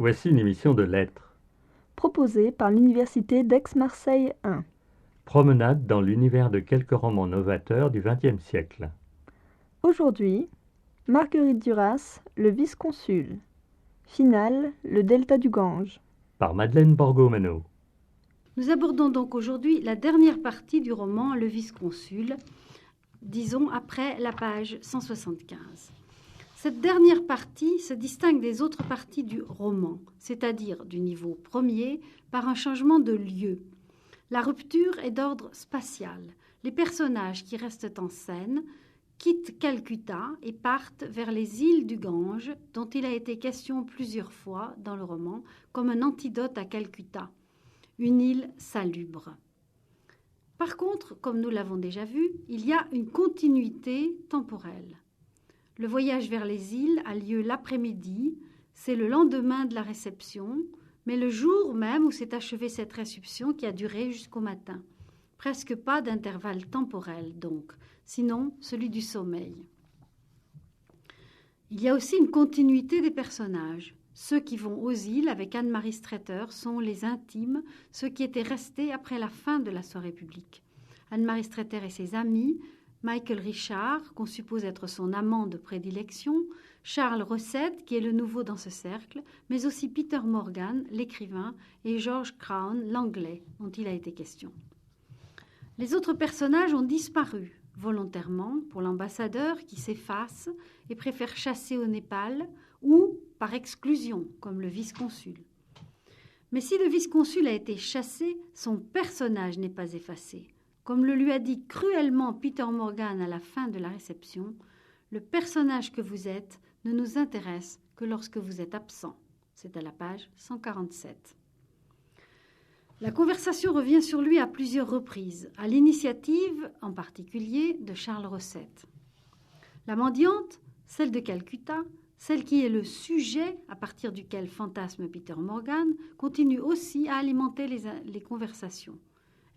Voici une émission de lettres. Proposée par l'Université d'Aix-Marseille 1. Promenade dans l'univers de quelques romans novateurs du XXe siècle. Aujourd'hui, Marguerite Duras, le vice-consul. Finale, le delta du Gange. Par Madeleine Borgomano. Nous abordons donc aujourd'hui la dernière partie du roman Le vice-consul, disons après la page 175. Cette dernière partie se distingue des autres parties du roman, c'est-à-dire du niveau premier, par un changement de lieu. La rupture est d'ordre spatial. Les personnages qui restent en scène quittent Calcutta et partent vers les îles du Gange, dont il a été question plusieurs fois dans le roman, comme un antidote à Calcutta, une île salubre. Par contre, comme nous l'avons déjà vu, il y a une continuité temporelle. Le voyage vers les îles a lieu l'après-midi, c'est le lendemain de la réception, mais le jour même où s'est achevée cette réception qui a duré jusqu'au matin. Presque pas d'intervalle temporel donc, sinon celui du sommeil. Il y a aussi une continuité des personnages. Ceux qui vont aux îles avec Anne-Marie Streeter sont les intimes, ceux qui étaient restés après la fin de la soirée publique. Anne-Marie Streeter et ses amis, Michael Richard, qu'on suppose être son amant de prédilection, Charles Rosset, qui est le nouveau dans ce cercle, mais aussi Peter Morgan, l'écrivain, et George Crown, l'anglais, dont il a été question. Les autres personnages ont disparu, volontairement, pour l'ambassadeur qui s'efface et préfère chasser au Népal, ou par exclusion, comme le vice-consul. Mais si le vice-consul a été chassé, son personnage n'est pas effacé. Comme le lui a dit cruellement Peter Morgan à la fin de la réception, le personnage que vous êtes ne nous intéresse que lorsque vous êtes absent. C'est à la page 147. La conversation revient sur lui à plusieurs reprises, à l'initiative, en particulier, de Charles Rosset. La mendiante, celle de Calcutta, celle qui est le sujet à partir duquel fantasme Peter Morgan, continue aussi à alimenter les conversations.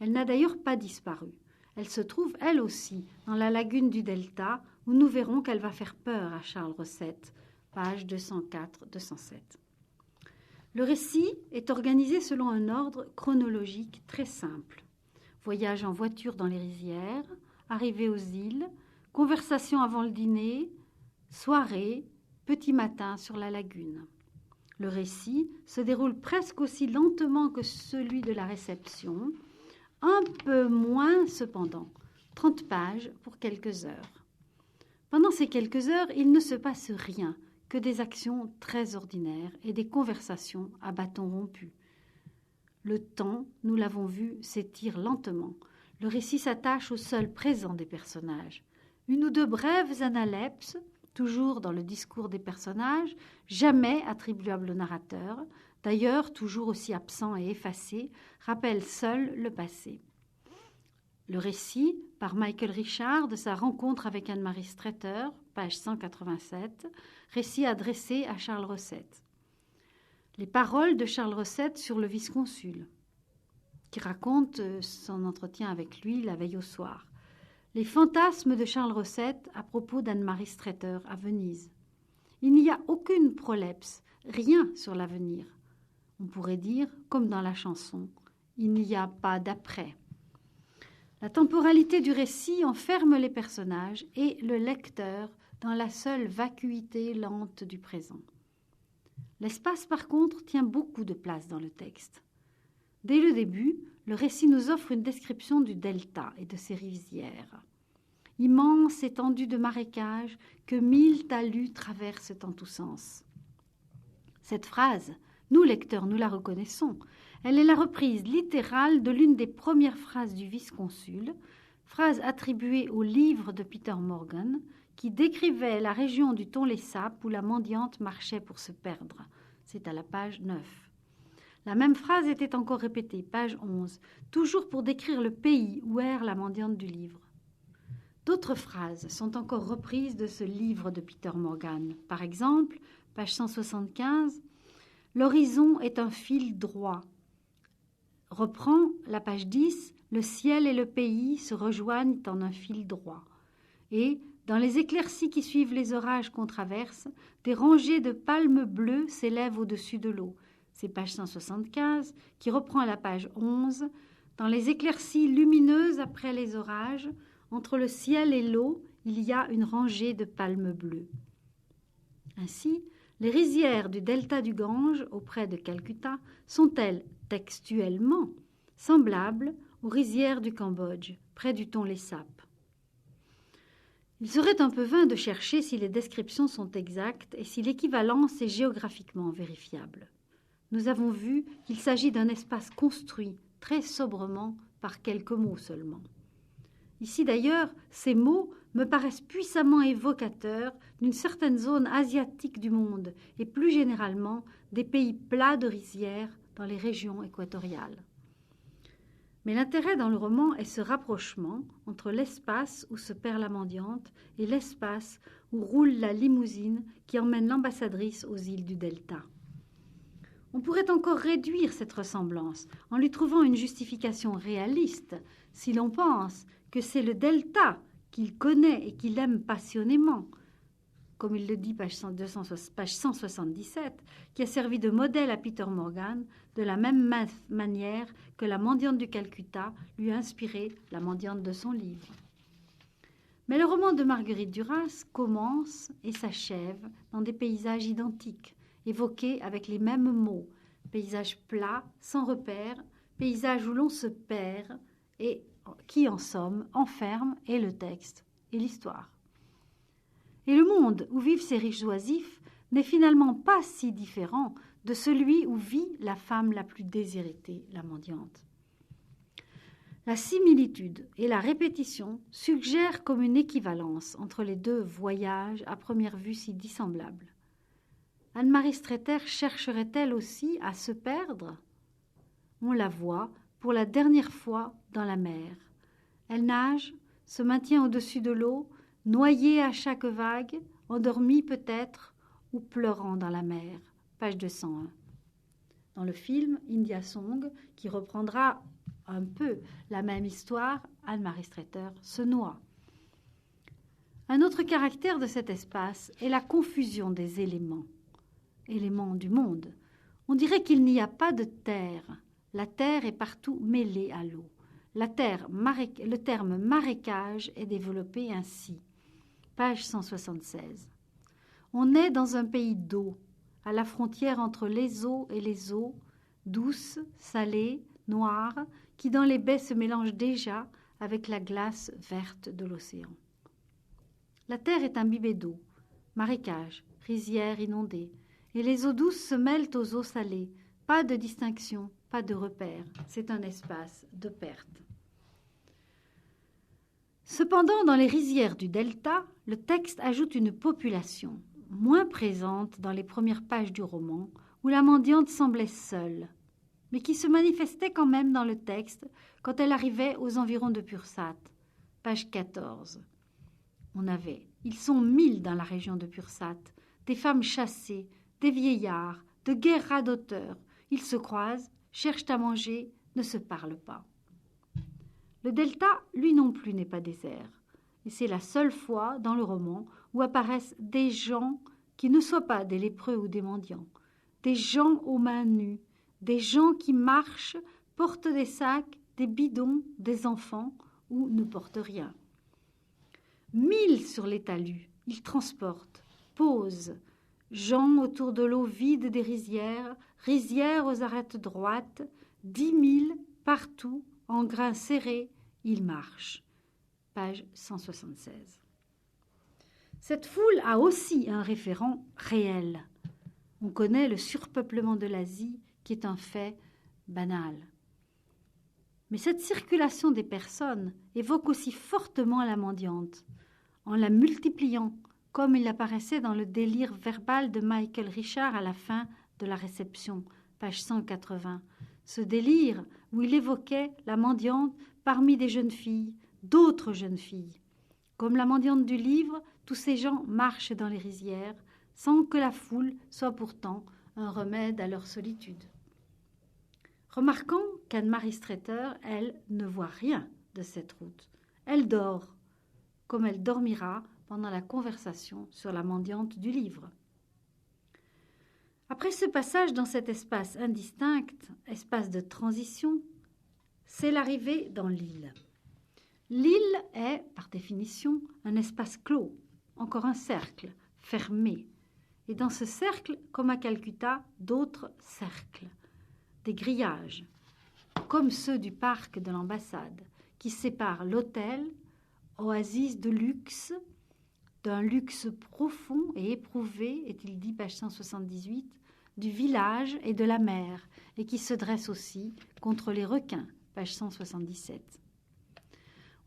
Elle n'a d'ailleurs pas disparu. Elle se trouve, elle aussi, dans la lagune du Delta, où nous verrons qu'elle va faire peur à Charles Rosset, page 204-207. Le récit est organisé selon un ordre chronologique très simple. Voyage en voiture dans les rizières, arrivée aux îles, conversation avant le dîner, soirée, petit matin sur la lagune. Le récit se déroule presque aussi lentement que celui de la réception, un peu moins cependant, 30 pages pour quelques heures. Pendant ces quelques heures, il ne se passe rien, que des actions très ordinaires et des conversations à bâtons rompus. Le temps, nous l'avons vu, s'étire lentement. Le récit s'attache au seul présent des personnages. Une ou deux brèves analepses, toujours dans le discours des personnages, jamais attribuables au narrateur, d'ailleurs toujours aussi absent et effacé, rappelle seul le passé. Le récit, par Michael Richard, de sa rencontre avec Anne-Marie Streeter, page 187, récit adressé à Charles Rosset. Les paroles de Charles Rosset sur le vice-consul, qui raconte son entretien avec lui la veille au soir. Les fantasmes de Charles Rosset à propos d'Anne-Marie Streeter à Venise. Il n'y a aucune prolepse, rien sur l'avenir. On pourrait dire, comme dans la chanson, il n'y a pas d'après. La temporalité du récit enferme les personnages et le lecteur dans la seule vacuité lente du présent. L'espace, par contre, tient beaucoup de place dans le texte. Dès le début, le récit nous offre une description du delta et de ses rizières. Immense étendue de marécages que 1000 talus traversent en tous sens. Cette phrase, nous lecteurs, nous la reconnaissons. Elle est la reprise littérale de l'une des premières phrases du vice-consul, phrase attribuée au livre de Peter Morgan, qui décrivait la région du Tonlé-Sap où la mendiante marchait pour se perdre. C'est à la page 9. La même phrase était encore répétée, page 11, toujours pour décrire le pays où erre la mendiante du livre. D'autres phrases sont encore reprises de ce livre de Peter Morgan. Par exemple, page 175, « L'horizon est un fil droit ». Reprend la page 10, « Le ciel et le pays se rejoignent en un fil droit ». Et Dans les éclaircies qui suivent les orages qu'on traverse, des rangées de palmes bleues s'élèvent au-dessus de l'eau. C'est page 175 qui reprend à la page 11. Dans les éclaircies lumineuses après les orages, entre le ciel et l'eau, il y a une rangée de palmes bleues. Ainsi, les rizières du delta du Gange, auprès de Calcutta, sont-elles textuellement semblables aux rizières du Cambodge, près du Tonlé Sap. Il serait un peu vain de chercher si les descriptions sont exactes et si l'équivalence est géographiquement vérifiable. Nous avons vu qu'il s'agit d'un espace construit très sobrement par quelques mots seulement. Ici d'ailleurs, ces mots me paraissent puissamment évocateurs d'une certaine zone asiatique du monde et plus généralement des pays plats de rizières dans les régions équatoriales. Mais l'intérêt dans le roman est ce rapprochement entre l'espace où se perd la mendiante et l'espace où roule la limousine qui emmène l'ambassadrice aux îles du Delta. On pourrait encore réduire cette ressemblance en lui trouvant une justification réaliste si l'on pense que c'est le Delta qu'il connaît et qu'il aime passionnément, comme il le dit page 177, qui a servi de modèle à Peter Morgan de la même manière que la mendiante du Calcutta lui a inspiré la mendiante de son livre. Mais le roman de Marguerite Duras commence et s'achève dans des paysages identiques, évoqués avec les mêmes mots, paysages plats, sans repères, paysages où l'on se perd et qui, en somme, enferme et le texte et l'histoire. Et le monde où vivent ces riches oisifs n'est finalement pas si différent de celui où vit la femme la plus déshéritée, la mendiante. La similitude et la répétition suggèrent comme une équivalence entre les deux voyages à première vue si dissemblables. Anne-Marie Streeter chercherait-elle aussi à se perdre ? On la voit pour la dernière fois dans la mer. Elle nage, se maintient au-dessus de l'eau, noyée à chaque vague, endormie peut-être, ou pleurant dans la mer. Page 201. Dans le film India Song, qui reprendra un peu la même histoire, Anne-Marie Streeter se noie. Un autre caractère de cet espace est la confusion des éléments du monde. On dirait qu'il n'y a pas de terre. La terre est partout mêlée à l'eau. Le terme marécage est développé ainsi. Page 176. On est dans un pays d'eau, à la frontière entre les eaux et les eaux, douces, salées, noires, qui dans les baies se mélangent déjà avec la glace verte de l'océan. La terre est imbibée d'eau, marécage, rizières inondées, et les eaux douces se mêlent aux eaux salées. Pas de distinction, pas de repère, c'est un espace de perte. Cependant, dans les rizières du delta, le texte ajoute une population, moins présente dans les premières pages du roman, où la mendiante semblait seule, mais qui se manifestait quand même dans le texte quand elle arrivait aux environs de Pursat, page 14. Ils sont 1000 dans la région de Pursat, des femmes chassées, des vieillards, de guerres radoteurs. Ils se croisent, cherchent à manger, ne se parlent pas. Le delta, lui non plus, n'est pas désert. Et c'est la seule fois dans le roman où apparaissent des gens qui ne soient pas des lépreux ou des mendiants, des gens aux mains nues, des gens qui marchent, portent des sacs, des bidons, des enfants ou ne portent rien. 1000 sur les talus, ils transportent, posent, gens autour de l'eau vide des rizières, rizières aux arêtes droites, 10 000 partout, en grains serrés, ils marchent. Page 176. Cette foule a aussi un référent réel. On connaît le surpeuplement de l'Asie, qui est un fait banal. Mais cette circulation des personnes évoque aussi fortement la mendiante, en la multipliant, comme il apparaissait dans le délire verbal de Michael Richard à la fin de la réception, page 180. Ce délire où il évoquait la mendiante parmi des jeunes filles, d'autres jeunes filles. Comme la mendiante du livre, tous ces gens marchent dans les rizières, sans que la foule soit pourtant un remède à leur solitude. Remarquons qu'Anne-Marie Streeter, elle, ne voit rien de cette route. Elle dort, comme elle dormira pendant la conversation sur la mendiante du livre. Après ce passage dans cet espace indistinct, espace de transition, c'est l'arrivée dans l'île. L'île est, par définition, un espace clos, encore un cercle, fermé. Et dans ce cercle, comme à Calcutta, d'autres cercles, des grillages, comme ceux du parc de l'ambassade, qui séparent l'hôtel, oasis de luxe, d'un luxe profond et éprouvé, est-il dit, page 178, du village et de la mer, et qui se dresse aussi contre les requins, page 177.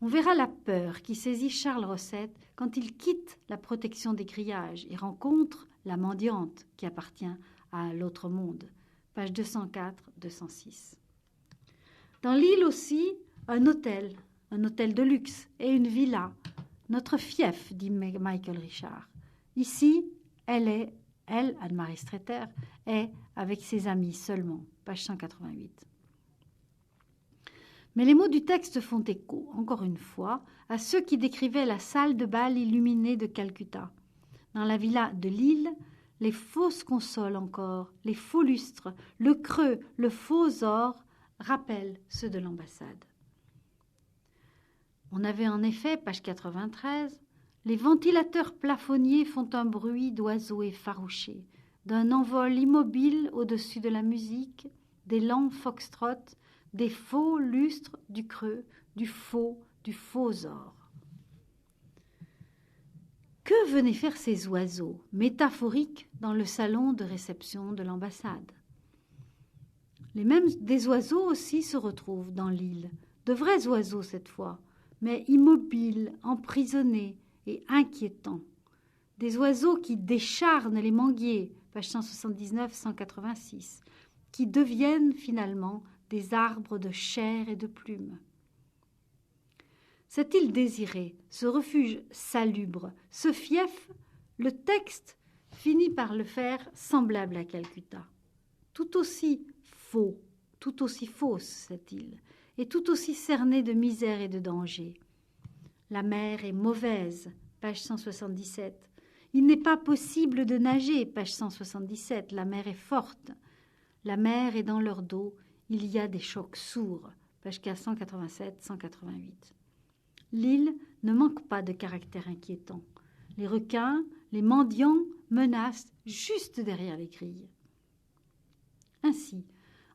On verra la peur qui saisit Charles Rosset quand il quitte la protection des grillages et rencontre la mendiante qui appartient à l'autre monde, page 204-206. Dans l'île aussi, un hôtel de luxe et une villa, notre fief, dit Michael Richard. Ici, elle, Anne-Marie Streeter, est avec ses amis seulement, page 188. Mais les mots du texte font écho, encore une fois, à ceux qui décrivaient la salle de bal illuminée de Calcutta. Dans la villa de l'île, les fausses consoles encore, les faux lustres, le creux, le faux or rappellent ceux de l'ambassade. On avait en effet, page 93, les ventilateurs plafonniers font un bruit d'oiseaux effarouchés, d'un envol immobile au-dessus de la musique, des lents foxtrots, des faux lustres du creux, du faux or. Que venaient faire ces oiseaux, métaphoriques, dans le salon de réception de l'ambassade? Les mêmes des oiseaux aussi se retrouvent dans l'île, de vrais oiseaux cette fois, mais immobiles, emprisonnés et inquiétants. Des oiseaux qui décharnent les manguiers, page 179-186, qui deviennent finalement des arbres de chair et de plumes. Cette île désirée, ce refuge salubre, ce fief, le texte finit par le faire semblable à Calcutta. Tout aussi faux, tout aussi fausse cette île, et tout aussi cernée de misère et de danger. La mer est mauvaise, page 177. Il n'est pas possible de nager, page 177. La mer est forte. La mer est dans leur dos. Il y a des chocs sourds, page 187-188. L'île ne manque pas de caractère inquiétant. Les requins, les mendiants menacent juste derrière les grilles. Ainsi,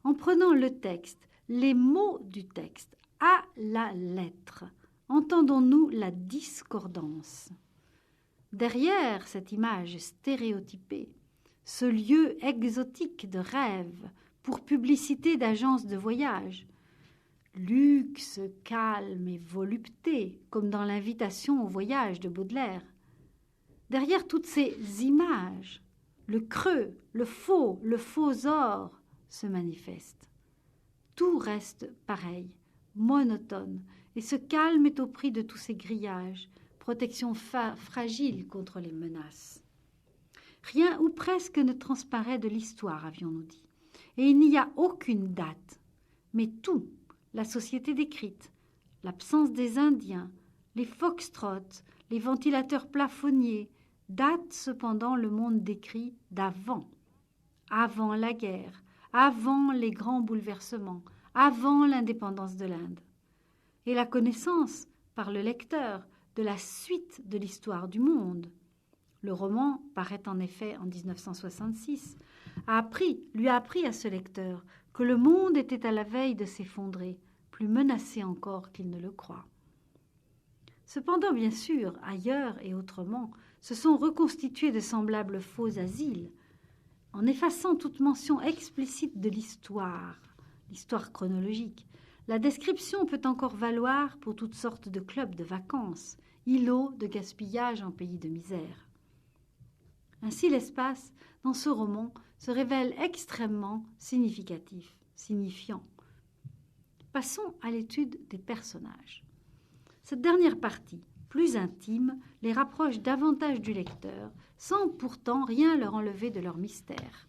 en prenant le texte, les mots du texte, à la lettre, entendons-nous la discordance. Derrière cette image stéréotypée, ce lieu exotique de rêve pour publicité d'agences de voyage, luxe, calme et volupté, comme dans l'invitation au voyage de Baudelaire. Derrière toutes ces images, le creux, le faux or se manifeste. Tout reste pareil, monotone, et ce calme est au prix de tous ces grillages, protection fragile contre les menaces. Rien ou presque ne transparaît de l'histoire, avions-nous dit, et il n'y a aucune date, mais tout, la société décrite, l'absence des Indiens, les foxtrots, les ventilateurs plafonniers, datent cependant le monde décrit d'avant, avant la guerre, avant les grands bouleversements, avant l'indépendance de l'Inde. Et la connaissance, par le lecteur, de la suite de l'histoire du monde. Le roman paraît en effet en 1966, lui a appris à ce lecteur que le monde était à la veille de s'effondrer, plus menacé encore qu'il ne le croit. Cependant, bien sûr, ailleurs et autrement, se sont reconstitués de semblables faux asiles, en effaçant toute mention explicite de l'histoire chronologique. La description peut encore valoir pour toutes sortes de clubs de vacances, îlots de gaspillage en pays de misère. Ainsi, l'espace, dans ce roman, se révèle extrêmement signifiant. Passons à l'étude des personnages. Cette dernière partie, plus intime, les rapproche davantage du lecteur, sans pourtant rien leur enlever de leur mystère.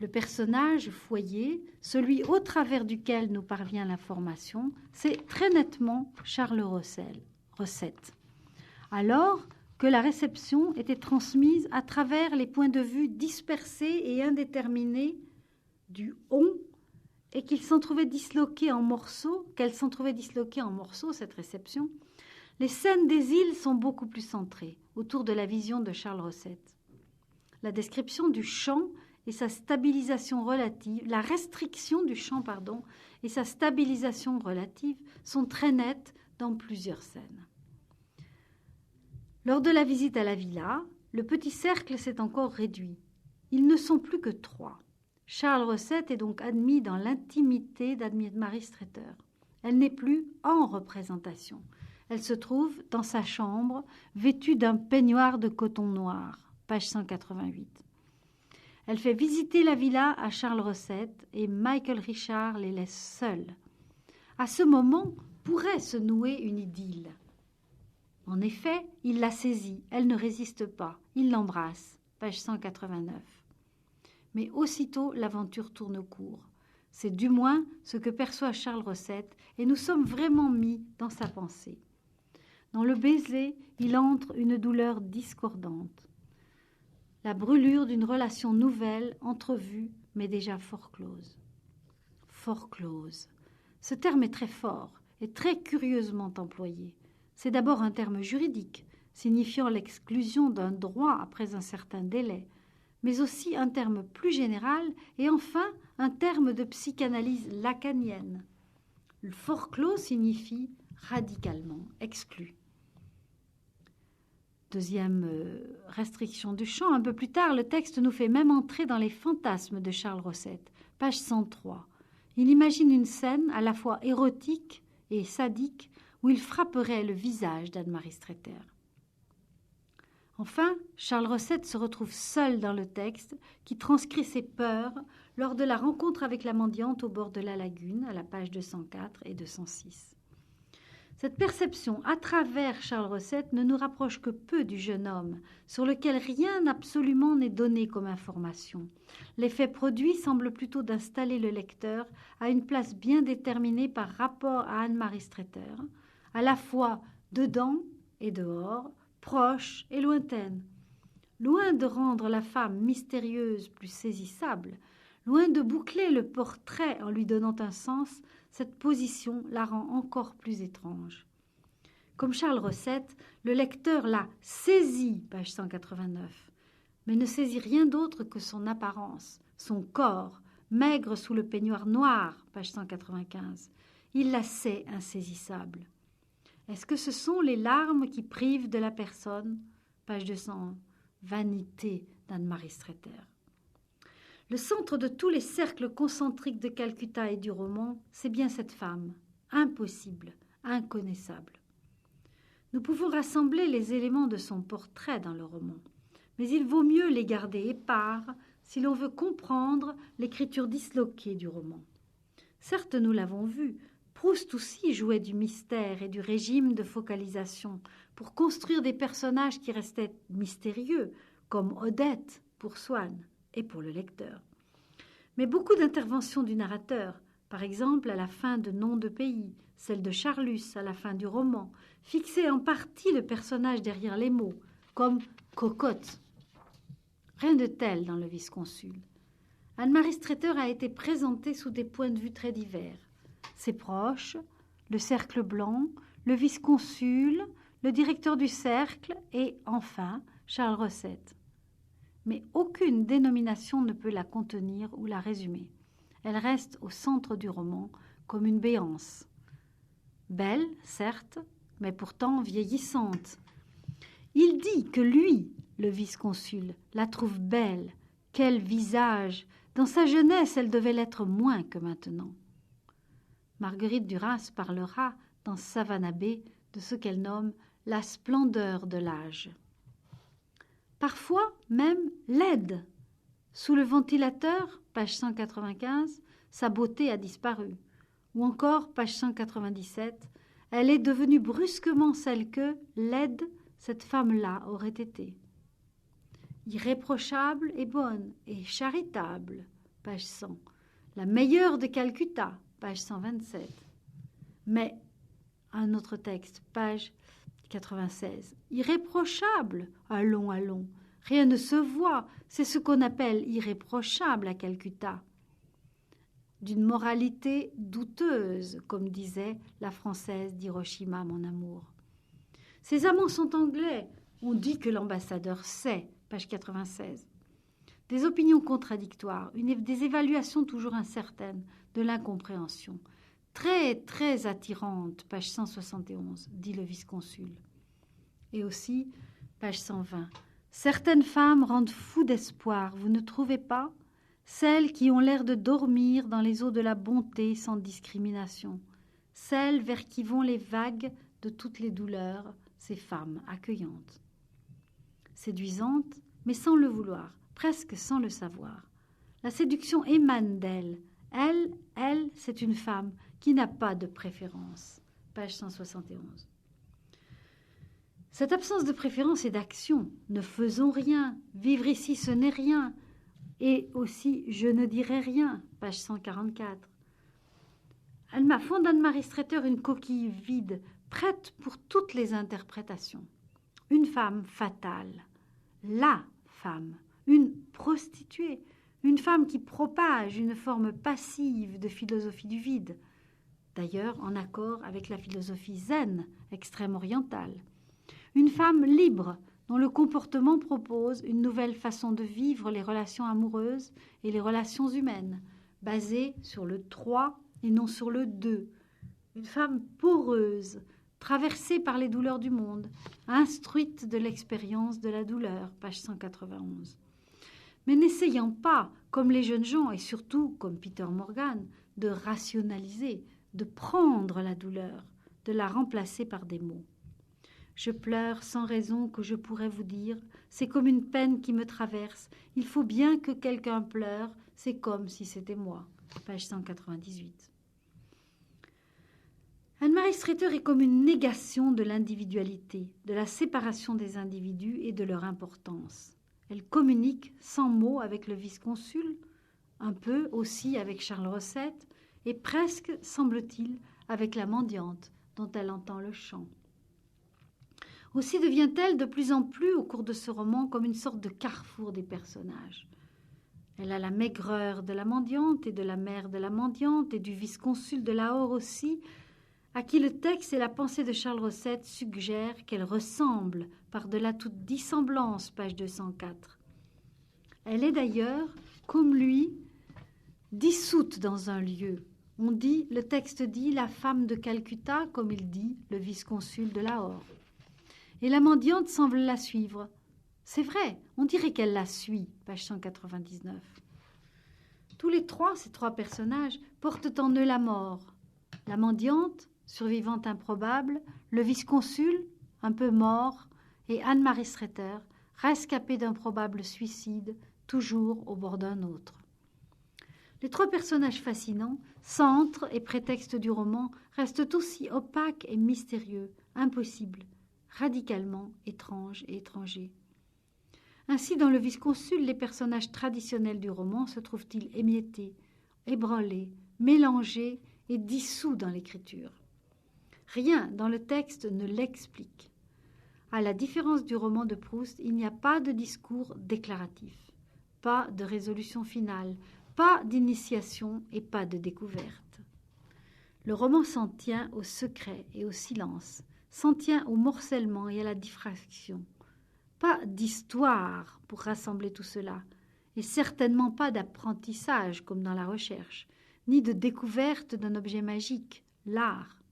Le personnage foyer, celui au travers duquel nous parvient l'information, c'est très nettement Charles Rosset. alors que la réception était transmise à travers les points de vue dispersés et indéterminés du « on » et qu'elle s'en trouvait disloquée en morceaux, cette réception, les scènes des îles sont beaucoup plus centrées autour de la vision de Charles Rosset. La description du champ et sa stabilisation relative, la restriction du champ, et sa stabilisation relative sont très nettes dans plusieurs scènes. Lors de la visite à la villa, le petit cercle s'est encore réduit. Ils ne sont plus que 3. Charles Rosset est donc admis dans l'intimité d'Anne-Marie Streeter. Elle n'est plus en représentation. Elle se trouve dans sa chambre, vêtue d'un peignoir de coton noir, page 188. Elle fait visiter la villa à Charles Rosset et Michael Richard les laisse seuls. À ce moment, pourrait se nouer une idylle. En effet, il la saisit, elle ne résiste pas, il l'embrasse, page 189. Mais aussitôt, l'aventure tourne court. C'est du moins ce que perçoit Charles Rosset, et nous sommes vraiment mis dans sa pensée. Dans le baiser, il entre une douleur discordante. La brûlure d'une relation nouvelle, entrevue, mais déjà fort close. Fort close. Ce terme est très fort et très curieusement employé. C'est d'abord un terme juridique, signifiant l'exclusion d'un droit après un certain délai, mais aussi un terme plus général et enfin un terme de psychanalyse lacanienne. Le fort clos signifie radicalement exclu. Deuxième restriction du champ, un peu plus tard, le texte nous fait même entrer dans les fantasmes de Charles Rosset, page 103. Il imagine une scène à la fois érotique et sadique où il frapperait le visage d'Anne-Marie Streeter. Enfin, Charles Rosset se retrouve seul dans le texte qui transcrit ses peurs lors de la rencontre avec la mendiante au bord de la lagune, à la page 204 et 206. Cette perception à travers Charles Rosset ne nous rapproche que peu du jeune homme, sur lequel rien absolument n'est donné comme information. L'effet produit semble plutôt d'installer le lecteur à une place bien déterminée par rapport à Anne-Marie Streeter, à la fois dedans et dehors, proche et lointaine. Loin de rendre la femme mystérieuse plus saisissable, loin de boucler le portrait en lui donnant un sens, cette position la rend encore plus étrange. Comme Charles Rosset, le lecteur la saisit, page 189, mais ne saisit rien d'autre que son apparence, son corps, maigre sous le peignoir noir, page 195. Il la sait insaisissable. Est-ce que ce sont les larmes qui privent de la personne, page 201, vanité d'Anne-Marie Streeter. Le centre de tous les cercles concentriques de Calcutta et du roman, c'est bien cette femme, impossible, inconnaissable. Nous pouvons rassembler les éléments de son portrait dans le roman, mais il vaut mieux les garder épars si l'on veut comprendre l'écriture disloquée du roman. Certes, nous l'avons vu, Proust aussi jouait du mystère et du régime de focalisation pour construire des personnages qui restaient mystérieux, comme Odette pour Swann et pour le lecteur. Mais beaucoup d'interventions du narrateur, par exemple à la fin de Nom de pays, celle de Charlus à la fin du roman, fixaient en partie le personnage derrière les mots, comme cocotte. Rien de tel dans le vice-consul. Anne-Marie Streeter a été présentée sous des points de vue très divers. Ses proches, le cercle blanc, le vice-consul, le directeur du cercle et, enfin, Charles Rosset. Mais aucune dénomination ne peut la contenir ou la résumer. Elle reste au centre du roman comme une béance. Belle, certes, mais pourtant vieillissante. Il dit que lui, le vice-consul, la trouve belle. Quel visage! Dans sa jeunesse, elle devait l'être moins que maintenant. Marguerite Duras parlera dans Savannah-Baie de ce qu'elle nomme la splendeur de l'âge. Parfois même laide. Sous le ventilateur, page 195, sa beauté a disparu. Ou encore, page 197, elle est devenue brusquement celle que, laide, cette femme-là aurait été. Irréprochable et bonne et charitable, page 100. La meilleure de Calcutta, page 127. Mais, un autre texte, page 96. Irréprochable, allons, allons. Rien ne se voit, c'est ce qu'on appelle irréprochable à Calcutta. D'une moralité douteuse, comme disait la Française d'Hiroshima, mon amour. Ses amants sont anglais. On dit que l'ambassadeur sait, page 96. Des opinions contradictoires, des évaluations toujours incertaines, de l'incompréhension. Très, très attirante, page 171, dit le vice-consul. Et aussi, page 120. Certaines femmes rendent fou d'espoir, vous ne trouvez pas ? Celles qui ont l'air de dormir dans les eaux de la bonté sans discrimination. Celles vers qui vont les vagues de toutes les douleurs, ces femmes accueillantes. Séduisantes, mais sans le vouloir, presque sans le savoir. La séduction émane d'elle. Elle, c'est une femme qui n'a pas de préférence. Page 171. Cette absence de préférence et d'action, ne faisons rien, vivre ici ce n'est rien, et aussi je ne dirai rien, page 144. Font d'Anne-Marie Streeter une coquille vide, prête pour toutes les interprétations. Une femme fatale, la femme, une prostituée, une femme qui propage une forme passive de philosophie du vide, d'ailleurs en accord avec la philosophie zen, extrême orientale. Une femme libre, dont le comportement propose une nouvelle façon de vivre les relations amoureuses et les relations humaines, basée sur le 3 et non sur le 2. Une femme poreuse, traversée par les douleurs du monde, instruite de l'expérience de la douleur, page 191. Mais n'essayant pas, comme les jeunes gens et surtout comme Peter Morgan, de rationaliser, de prendre la douleur, de la remplacer par des mots. Je pleure sans raison que je pourrais vous dire, c'est comme une peine qui me traverse, il faut bien que quelqu'un pleure, c'est comme si c'était moi. Page 198. Anne-Marie Streeter est comme une négation de l'individualité, de la séparation des individus et de leur importance. Elle communique sans mots avec le vice-consul, un peu aussi avec Charles Rosset, et presque, semble-t-il, avec la mendiante dont elle entend le chant. Aussi devient-elle de plus en plus, au cours de ce roman, comme une sorte de carrefour des personnages. Elle a la maigreur de la mendiante et de la mère de la mendiante et du vice-consul de Lahore aussi, à qui le texte et la pensée de Charles Rosset suggèrent qu'elle ressemble par-delà toute dissemblance, page 204. Elle est d'ailleurs, comme lui, dissoute dans un lieu. Le texte dit la femme de Calcutta, comme il dit le vice-consul de Lahore. Et la mendiante semble la suivre. C'est vrai, on dirait qu'elle la suit, page 199. Tous les trois, ces trois personnages, portent en eux la mort. La mendiante, survivante improbable, le vice-consul, un peu mort, et Anne-Marie Streeter, rescapée d'un probable suicide, toujours au bord d'un autre. Les trois personnages fascinants, centre et prétexte du roman, restent aussi opaques et mystérieux, impossibles, radicalement étranges et étrangers. Ainsi, dans le vice-consul, les personnages traditionnels du roman se trouvent-ils émiettés, ébranlés, mélangés et dissous dans l'écriture. Rien dans le texte ne l'explique. À la différence du roman de Proust, il n'y a pas de discours déclaratif, pas de résolution finale, pas d'initiation et pas de découverte. Le roman s'en tient au secret et au silence, s'en tient au morcellement et à la diffraction. Pas d'histoire pour rassembler tout cela, et certainement pas d'apprentissage comme dans la recherche, ni de découverte d'un objet magique, l'art.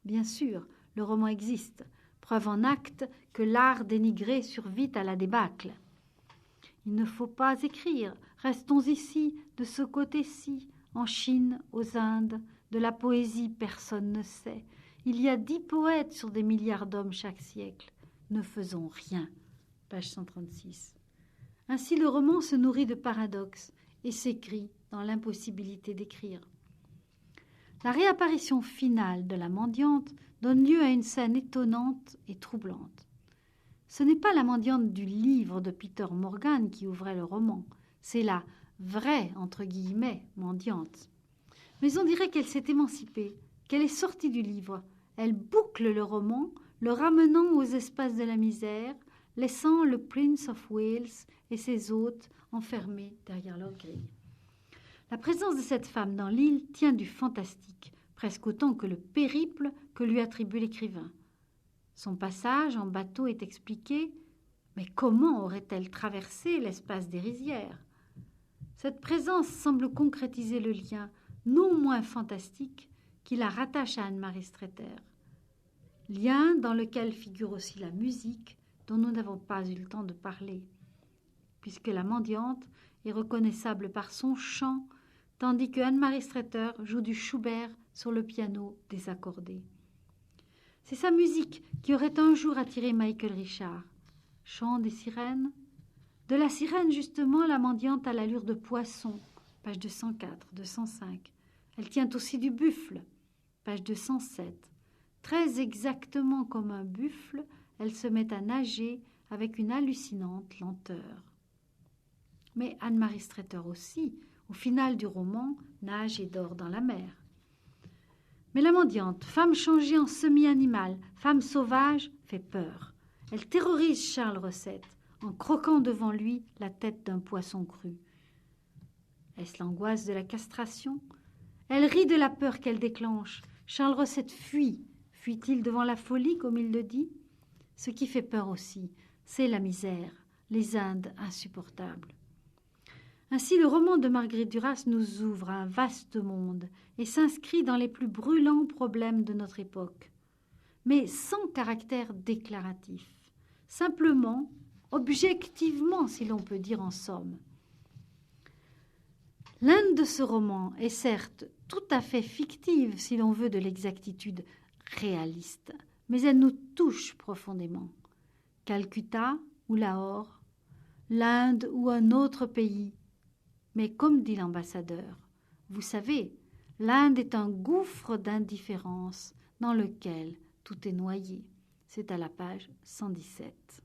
Bien sûr, le roman existe, preuve en acte que l'art dénigré survit à la débâcle. Il ne faut pas écrire, restons ici, de ce côté-ci, en Chine, aux Indes, de la poésie personne ne sait. Il y a 10 poètes sur des milliards d'hommes chaque siècle. Ne faisons rien. Page 136. Ainsi le roman se nourrit de paradoxes et s'écrit dans l'impossibilité d'écrire. La réapparition finale de la mendiante donne lieu à une scène étonnante et troublante. Ce n'est pas la mendiante du livre de Peter Morgan qui ouvrait le roman, c'est la « vraie » entre guillemets mendiante. Mais on dirait qu'elle s'est émancipée, qu'elle est sortie du livre. Elle boucle le roman, le ramenant aux espaces de la misère, laissant le Prince of Wales et ses hôtes enfermés derrière leurs grilles. La présence de cette femme dans l'île tient du fantastique, presque autant que le périple que lui attribue l'écrivain. Son passage en bateau est expliqué, mais comment aurait-elle traversé l'espace des rizières? Cette présence semble concrétiser le lien, non moins fantastique, qui la rattache à Anne-Marie Streeter. Lien dans lequel figure aussi la musique, dont nous n'avons pas eu le temps de parler, puisque la mendiante est reconnaissable par son chant, tandis que Anne-Marie Streeter joue du Schubert sur le piano désaccordé. C'est sa musique qui aurait un jour attiré Michael Richards. Chant des sirènes. De la sirène, justement, la mendiante a l'allure de poisson, page 204, 205. Elle tient aussi du buffle, page 207. Très exactement comme un buffle, elle se met à nager avec une hallucinante lenteur. Mais Anne-Marie Streeter aussi, au final du roman, nage et dort dans la mer. Mais la mendiante, femme changée en semi-animal, femme sauvage, fait peur. Elle terrorise Charles Recette en croquant devant lui la tête d'un poisson cru. Est-ce l'angoisse de la castration? Elle rit de la peur qu'elle déclenche. Charles Recette fuit. Fuit-il devant la folie, comme il le dit? Ce qui fait peur aussi, c'est la misère, les Indes insupportables. Ainsi, le roman de Marguerite Duras nous ouvre un vaste monde et s'inscrit dans les plus brûlants problèmes de notre époque, mais sans caractère déclaratif, simplement, objectivement, si l'on peut dire en somme. L'Inde de ce roman est certes tout à fait fictive, si l'on veut de l'exactitude réaliste, mais elle nous touche profondément. Calcutta ou Lahore, l'Inde ou un autre pays. Mais comme dit l'ambassadeur, vous savez, l'Inde est un gouffre d'indifférence dans lequel tout est noyé. C'est à la page 117.